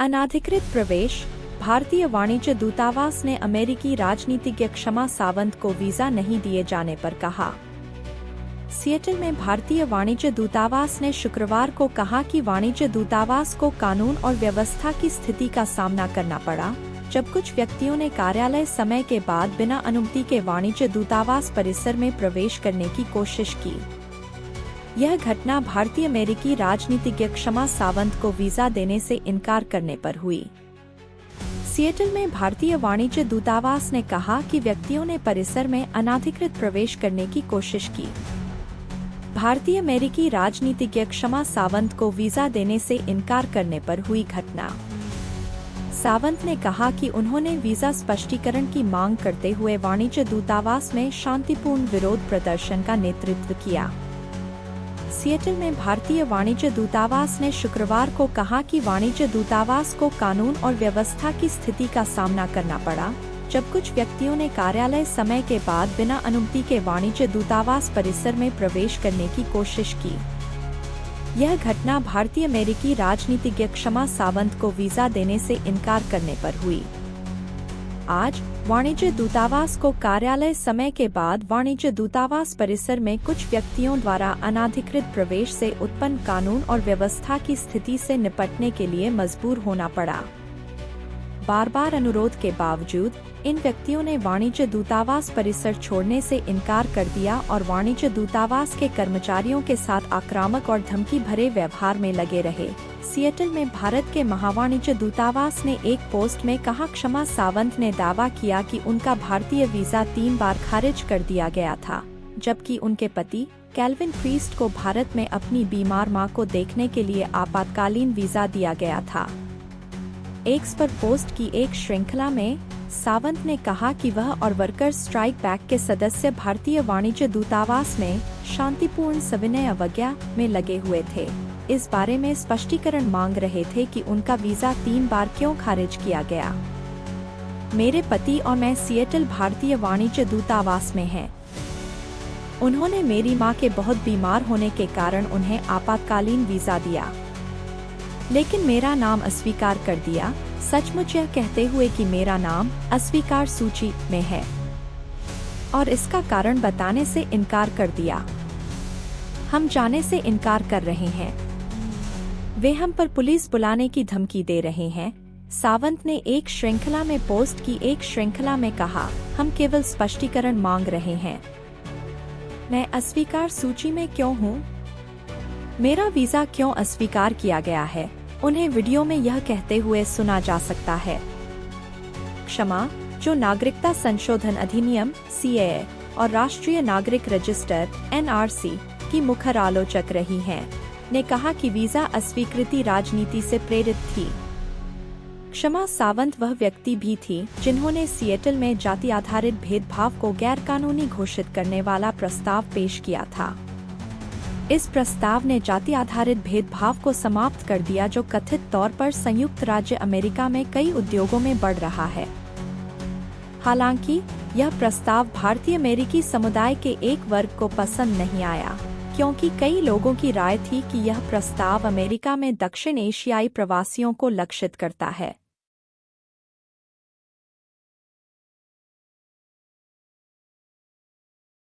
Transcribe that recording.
अनाधिकृत प्रवेश। भारतीय वाणिज्य दूतावास ने अमेरिकी राजनीतिज्ञ क्षमा सावंत को वीजा नहीं दिए जाने पर कहा। सिएटल में भारतीय वाणिज्य दूतावास ने शुक्रवार को कहा कि वाणिज्य दूतावास को कानून और व्यवस्था की स्थिति का सामना करना पड़ा, जब कुछ व्यक्तियों ने कार्यालय समय के बाद बिना अनुमति के वाणिज्य दूतावास परिसर में प्रवेश करने की कोशिश की। यह घटना भारतीय अमेरिकी राजनीतिज्ञ क्षमा सावंत को वीजा देने से इनकार करने पर हुई। सिएटल में भारतीय वाणिज्य दूतावास ने कहा कि व्यक्तियों ने परिसर में अनाधिकृत प्रवेश करने की कोशिश की। भारतीय अमेरिकी राजनीतिज्ञ क्षमा सावंत को वीजा देने से इनकार करने पर हुई घटना। सावंत ने कहा कि उन्होंने वीजा स्पष्टीकरण की मांग करते हुए वाणिज्य दूतावास में शांतिपूर्ण विरोध प्रदर्शन का नेतृत्व किया। सिएटल में भारतीय वाणिज्य दूतावास ने शुक्रवार को कहा कि वाणिज्य दूतावास को कानून और व्यवस्था की स्थिति का सामना करना पड़ा, जब कुछ व्यक्तियों ने कार्यालय समय के बाद बिना अनुमति के वाणिज्य दूतावास परिसर में प्रवेश करने की कोशिश की। यह घटना भारतीय अमेरिकी राजनीतिज्ञ क्षमा सावंत को वीजा देने से इनकार करने पर हुई। आज वाणिज्य दूतावास को कार्यालय समय के बाद वाणिज्य दूतावास परिसर में कुछ व्यक्तियों द्वारा अनाधिकृत प्रवेश से उत्पन्न कानून और व्यवस्था की स्थिति से निपटने के लिए मजबूर होना पड़ा। बार बार अनुरोध के बावजूद इन व्यक्तियों ने वाणिज्य दूतावास परिसर छोड़ने से इनकार कर दिया और वाणिज्य दूतावास के कर्मचारियों के साथ आक्रामक और धमकी भरे व्यवहार में लगे रहे। सिएटल में भारत के महावाणिज्य दूतावास ने एक पोस्ट में कहा, क्षमा सावंत ने दावा किया कि उनका भारतीय वीजा 3 बार खारिज कर दिया गया था, जबकि उनके पति कैल्विन प्रीस्ट को भारत में अपनी बीमार मां को देखने के लिए आपातकालीन वीजा दिया गया था। एक्स पर पोस्ट की एक श्रृंखला में सावंत ने कहा कि वह और वर्कर्स स्ट्राइक बैक के सदस्य भारतीय वाणिज्य दूतावास में शांतिपूर्ण सविनय अवज्ञा में लगे हुए थे। इस बारे में स्पष्टीकरण मांग रहे थे कि उनका वीजा 3 बार क्यों खारिज किया गया। मेरे पति और मैं सिएटल भारतीय वाणिज्य दूतावास में हैं। उन्होंने मेरी मां के बहुत बीमार होने के कारण उन्हें आपातकालीन वीजा दिया, लेकिन मेरा नाम अस्वीकार कर दिया, सचमुच यह कहते हुए कि मेरा नाम अस्वीकार सूची में है, और इसका कारण बताने से इनकार कर दिया। हम जाने से इनकार कर रहे हैं। वे हम पर पुलिस बुलाने की धमकी दे रहे हैं, सावंत ने एक श्रृंखला में पोस्ट की एक श्रृंखला में कहा। हम केवल स्पष्टीकरण मांग रहे हैं। मैं अस्वीकार सूची में क्यों हूँ? मेरा वीजा क्यों अस्वीकार किया गया है? उन्हें वीडियो में यह कहते हुए सुना जा सकता है। क्षमा, जो नागरिकता संशोधन अधिनियम (CAA) और राष्ट्रीय नागरिक रजिस्टर (NRC) की मुखर आलोचक रही हैं, ने कहा कि वीजा अस्वीकृति राजनीति से प्रेरित थी। क्षमा सावंत वह व्यक्ति भी थी जिन्होंने सिएटल में जाति आधारित भेदभाव को गैरकानूनी घोषित करने वाला प्रस्ताव पेश किया था। इस प्रस्ताव ने जाति आधारित भेदभाव को समाप्त कर दिया, जो कथित तौर पर संयुक्त राज्य अमेरिका में कई उद्योगों में बढ़ रहा है। हालांकि यह प्रस्ताव भारतीय अमेरिकी समुदाय के एक वर्ग को पसंद नहीं आया, क्योंकि कई लोगों की राय थी कि यह प्रस्ताव अमेरिका में दक्षिण एशियाई प्रवासियों को लक्षित करता है।